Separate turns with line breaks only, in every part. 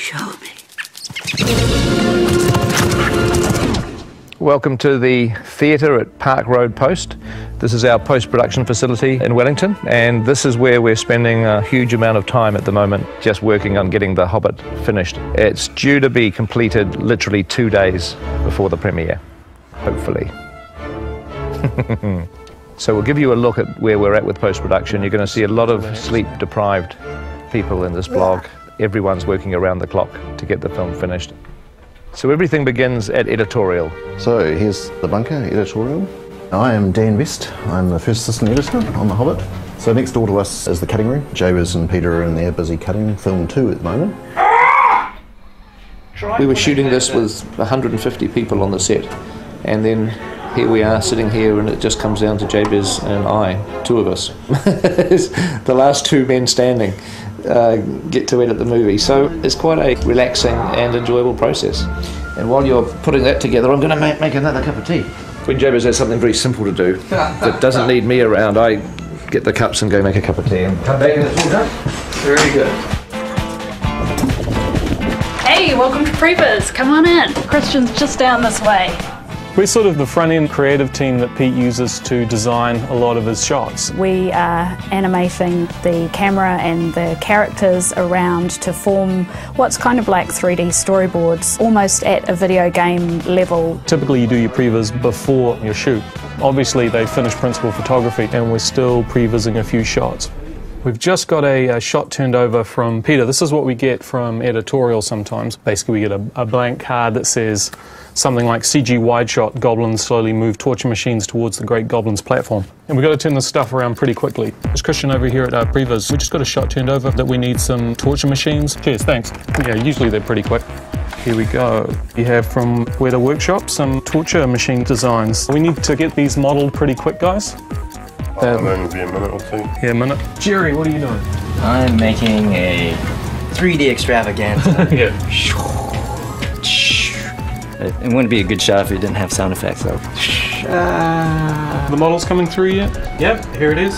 Show me.
Welcome to the theatre at Park Road Post. This is our post-production facility in Wellington, and this is where we're spending a huge amount of time at the moment just working on getting The Hobbit finished. It's due to be completed literally 2 days before the premiere, hopefully. So we'll give you a look at where we're at with post-production. You're going to see a lot of sleep-deprived people in this blog. Everyone's working around the clock to get the film finished. So everything begins at editorial.
So here's the bunker, editorial. I am Dan Best. I'm the first assistant editor on The Hobbit. So next door to us is the cutting room. Jabez and Peter are in there busy cutting film 2 at the moment.
We were shooting this with 150 people on the set, and then here we are sitting here, and it just comes down to Jabez and I, 2 of us. The last 2 men standing get to edit the movie. So it's quite a relaxing and enjoyable process. And while you're putting that together, I'm going to make another cup of tea. When Jabez has something very simple to do that doesn't need me around, I get the cups and go make a cup of tea and come back and it's all done. Very good.
Hey, welcome to Previs. Come on in. Christian's just down this way.
We're sort of the front-end creative team that Pete uses to design a lot of his shots.
We are animating the camera and the characters around to form what's kind of like 3D storyboards, almost at a video game level.
Typically you do your previs before your shoot. Obviously they finish principal photography and we're still prevising a few shots. We've just got a shot turned over from Peter. This is what we get from editorial sometimes. Basically we get a blank card that says something like CG wide shot, goblins slowly move torture machines towards the Great Goblin's platform. And we've got to turn this stuff around pretty quickly. There's Christian over here at our previs. We just got a shot turned over that we need some torture machines. Cheers, thanks. Yeah, usually they're pretty quick. Here we go. We have from Weta Workshop some torture machine designs. We need to get these modelled pretty quick, guys.
Maybe a minute or 2.
Yeah, a minute. Jerry, what are you doing?
I'm making a 3D extravaganza.
Yeah.
It wouldn't be a good shot if it didn't have sound effects though.
The model's coming through yet? Yep, here it is.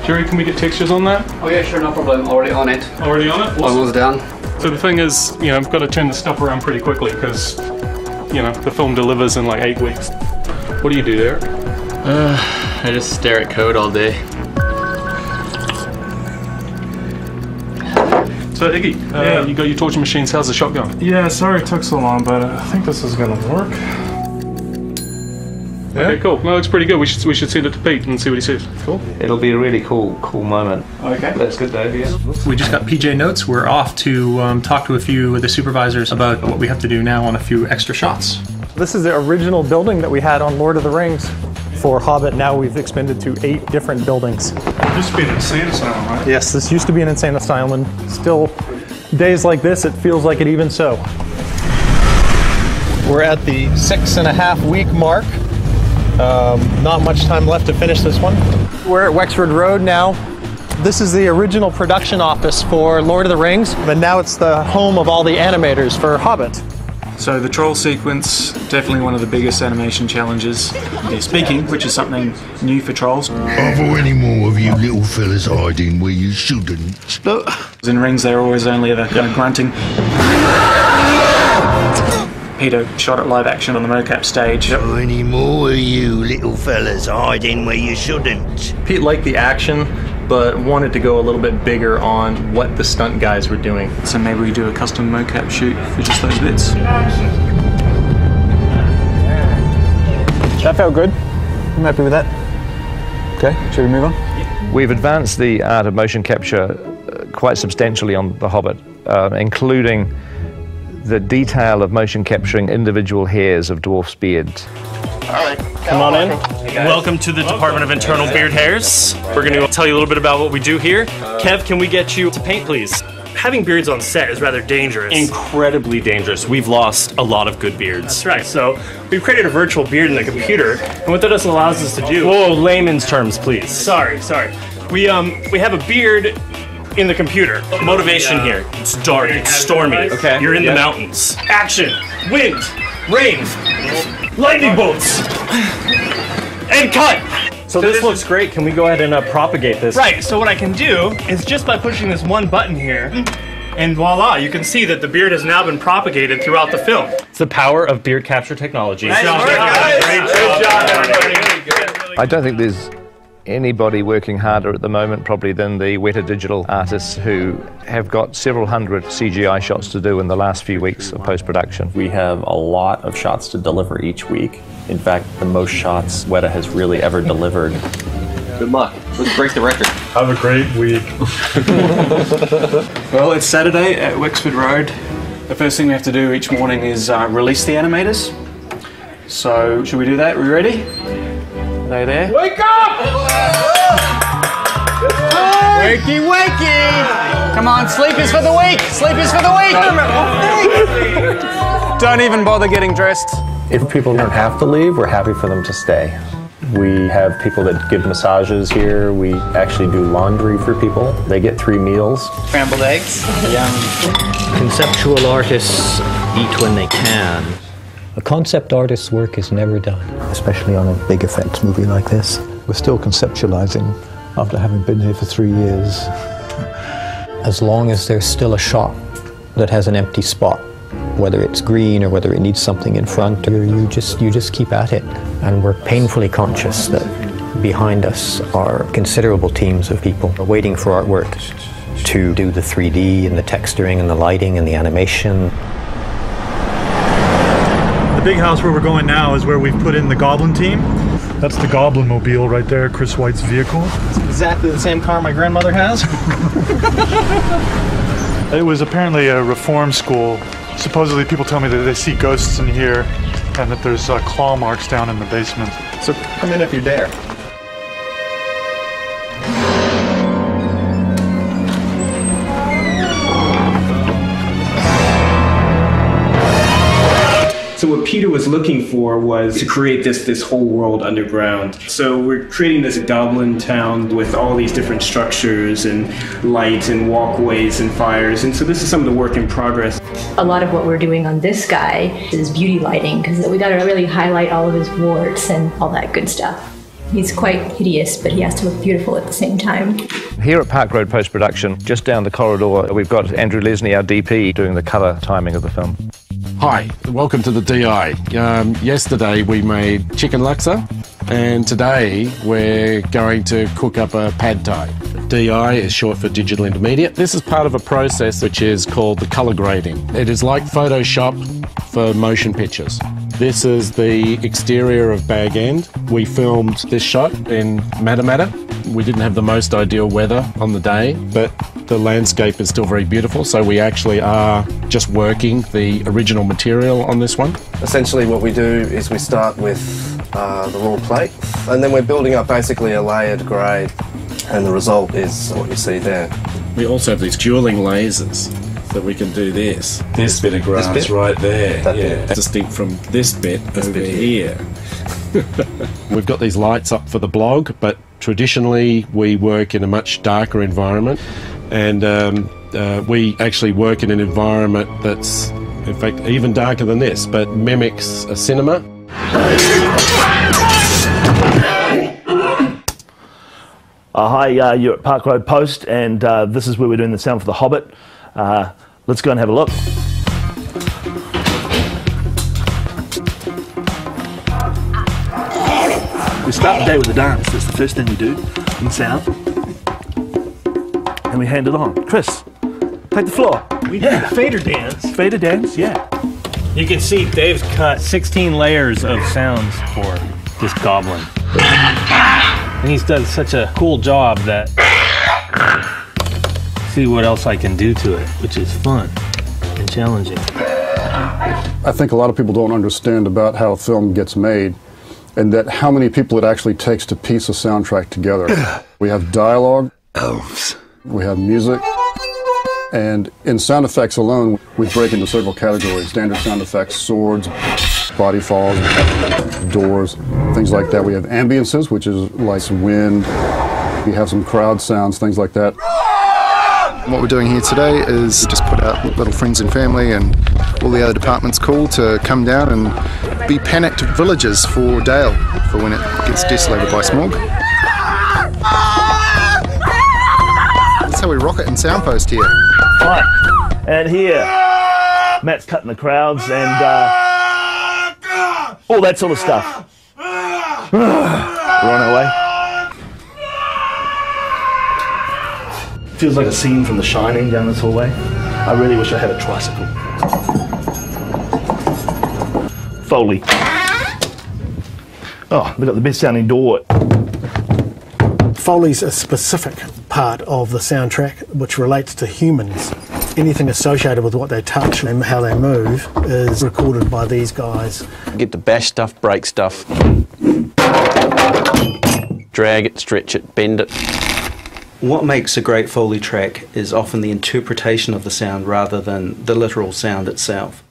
Jerry, can we get textures on that?
Oh yeah, sure, no problem. Already on it.
Already on it? Awesome.
Almost done.
So the thing is, you know, I've got to turn this stuff around pretty quickly because, you know, the film delivers in like 8 weeks. What do you do there?
I just stare at code all day.
So Iggy, you got your torture machines, how's the shot going?
Yeah, sorry it took so long, but I think this is gonna work. Yeah.
Okay, cool. No, it looks pretty good. We should send it to Pete and see what he says. Cool.
It'll be a really cool moment.
Okay.
That's good, Dave, yeah.
We just got PJ notes. We're off to talk to a few of the supervisors about what we have to do now on a few extra shots.
This is the original building that we had on Lord of the Rings. For Hobbit, now we've expanded to 8 different buildings.
It used to be an insane asylum, right?
Yes, this used to be an insane asylum, and still, days like this, it feels like it even so. We're at the 6.5 week mark. Not much time left to finish this one. We're at Wexford Road now. This is the original production office for Lord of the Rings, but now it's the home of all the animators for Hobbit.
So the troll sequence, definitely one of the biggest animation challenges. They're speaking, which is something new for trolls.
Are there any more of you little fellas hiding where you shouldn't?
In Rings, they're always only the kind of grunting. Peter shot it live action on the mocap stage.
Any more of you little fellas hiding where you shouldn't?
Pete liked the action, but wanted to go a little bit bigger on what the stunt guys were doing.
So maybe we do a custom mocap shoot for just those bits.
That felt good. I'm happy with that. Okay, should we move on?
We've advanced the art of motion capture quite substantially on The Hobbit, including the detail of motion capturing individual hairs of dwarfs' beards.
Come on in. Welcome to the Department of Internal Beard Hairs. We're going to tell you a little bit about what we do here. Kev, can we get you to paint, please? Having beards on set is rather dangerous. Incredibly dangerous. We've lost a lot of good beards. That's right. So we've created a virtual beard in the computer, and what that allows us to do... Whoa, layman's terms, please. Sorry. We have a beard in the computer. Motivation here. It's dark, it's stormy. Okay. You're in the mountains. Action! Wind! Rain! Lightning bolts! And cut!
So this looks great. Can we go ahead and propagate this?
Right, so what I can do is just by pushing this one button here, And voila, you can see that the beard has now been propagated throughout the film. It's the power of beard capture technology. Great job, everybody.
I don't think there's anybody working harder at the moment probably than the Weta Digital artists who have got several hundred CGI shots to do in the last few weeks of post-production.
We have a lot of shots to deliver each week. In fact, the most shots Weta has really ever delivered.
Good luck. Let's break the record.
Have a great week.
Well, it's Saturday at Wexford Road. The first thing we have to do each morning is release the animators. So, should we do that? Are we ready? Are they there?
Wake up! Wakey, wakey! Come on, sleep is for the week! Sleep is for the week! Don't even bother getting dressed.
If people don't have to leave, we're happy for them to stay. We have people that give massages here. We actually do laundry for people. They get 3 meals.
Scrambled eggs.
Yum. Conceptual artists eat when they can. A concept artist's work is never done.
Especially on a big effects movie like this. We're still conceptualizing after having been here for 3 years.
As long as there's still a shot that has an empty spot, whether it's green or whether it needs something in front, or you just keep at it. And we're painfully conscious that behind us are considerable teams of people waiting for artwork to do the 3D and the texturing and the lighting and the animation.
The big house where we're going now is where we've put in the Goblin team. That's the Goblin Mobile right there, Chris White's vehicle.
It's exactly the same car my grandmother has.
It was apparently a reform school. Supposedly people tell me that they see ghosts in here and that there's claw marks down in the basement.
So come in if you dare.
So what Peter was looking for was to create this whole world underground. So we're creating this goblin town with all these different structures and light and walkways and fires. And so this is some of the work in progress.
A lot of what we're doing on this guy is beauty lighting, because we got to really highlight all of his warts and all that good stuff. He's quite hideous, but he has to look beautiful at the same time.
Here at Park Road Post-Production, just down the corridor, we've got Andrew Lesney, our DP, doing the colour timing of the film.
Hi, welcome to the DI. Yesterday we made chicken laksa, and today we're going to cook up a pad thai. DI is short for digital intermediate. This is part of a process which is called the colour grading. It is like Photoshop for motion pictures. This is the exterior of Bag End. We filmed this shot in Matamata. We didn't have the most ideal weather on the day, but the landscape is still very beautiful, so we actually are just working the original material on this one.
Essentially what we do is we start with the raw plate, and then we're building up basically a layered grade, and the result is what you see there.
We also have these dueling lasers, so we can do this. This bit of grass right there, distinct from this bit over here. We've got these lights up for the blog, but traditionally we work in a much darker environment, and we actually work in an environment that's, in fact, even darker than this, but mimics a cinema.
Hi, you're at Park Road Post, and this is where we're doing the sound for The Hobbit. Let's go and have a look. We start the day with a dance. That's the first thing we do in sound. And we hand it on. Chris, take the floor.
We did the fader dance.
Fader dance, yeah.
You can see Dave's cut 16 layers of sounds for this goblin. And he's done such a cool job that see what else I can do to it, which is fun and challenging.
I think a lot of people don't understand about how a film gets made, and that how many people it actually takes to piece a soundtrack together. We have dialogue, elves, we have music, and in sound effects alone, we break into several categories. Standard sound effects, swords, body falls, doors, things like that. We have ambiences, which is like some wind. We have some crowd sounds, things like that.
What we're doing here today is just put out little friends and family and all the other departments call to come down and be panicked villagers for Dale for when it gets desolated by smog. That's how we rock it in Soundpost here.
Right. And here, Matt's cutting the crowds and all that sort of stuff. We're on our way. Feels like a scene from The Shining down this hallway. I really wish I had a tricycle. Foley. Oh, we've got the best sounding door.
Foley's a specific part of the soundtrack which relates to humans. Anything associated with what they touch and how they move is recorded by these guys.
Get to bash stuff, break stuff, drag it, stretch it, bend it.
What makes a great Foley track is often the interpretation of the sound rather than the literal sound itself.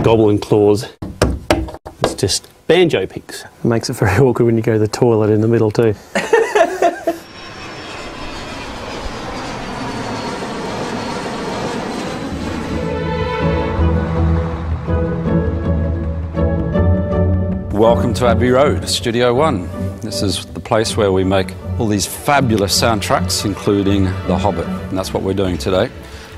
Goblin claws. It's just banjo picks. It makes it very awkward when you go to the toilet in the middle too.
Welcome to Abbey Road, Studio One. This is the place where we make all these fabulous soundtracks, including The Hobbit, and that's what we're doing today.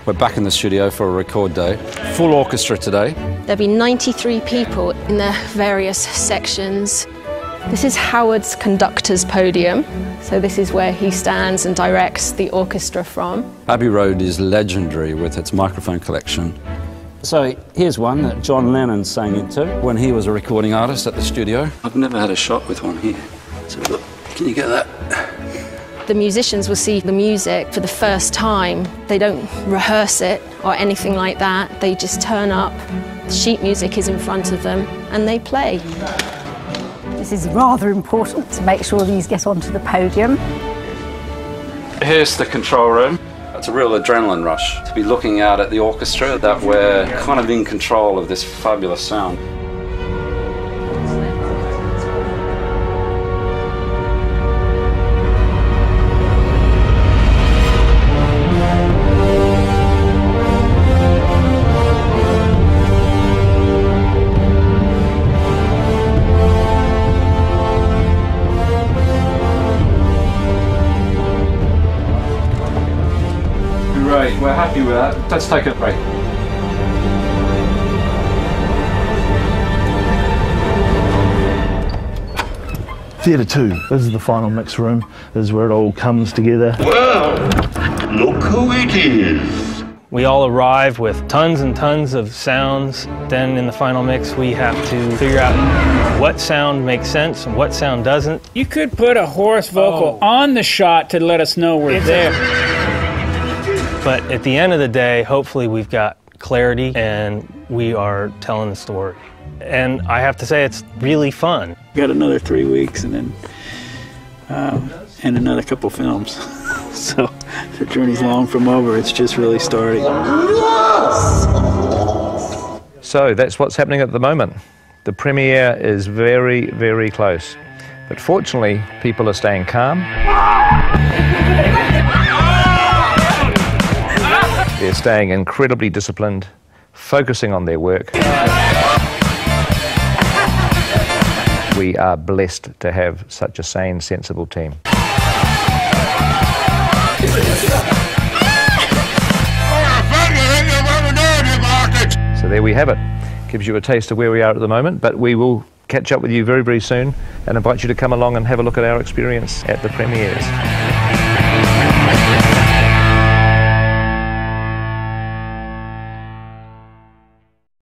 We're back in the studio for a record day. Full orchestra today.
There'll be 93 people in their various sections. This is Howard's conductor's podium, so this is where he stands and directs the orchestra from.
Abbey Road is legendary with its microphone collection. So here's one that John Lennon sang into when he was a recording artist at the studio. I've never had a shot with one here. So look, can you get that?
The musicians will see the music for the first time. They don't rehearse it or anything like that. They just turn up, the sheet music is in front of them, and they play.
This is rather important to make sure these get onto the podium.
Here's the control room. It's a real adrenaline rush to be looking out at the orchestra, that we're kind of in control of this fabulous sound. Right, we're happy with that. Let's take a break.
Theatre 2, this is the final mix room. This is where it all comes together.
Well, look who it is.
We all arrive with tons and tons of sounds. Then in the final mix, we have to figure out what sound makes sense and what sound doesn't.
You could put a hoarse vocal on the shot to let us know we're there.
But at the end of the day, hopefully we've got clarity and we are telling the story. And I have to say, it's really fun.
Got another 3 weeks and then and another couple films. So the journey's long from over. It's just really starting.
So that's what's happening at the moment. The premiere is very, very close. But fortunately, people are staying calm. They're staying incredibly disciplined, focusing on their work. We are blessed to have such a sane, sensible team. So there we have it. Gives you a taste of where we are at the moment, but we will catch up with you very, very soon and invite you to come along and have a look at our experience at the premieres.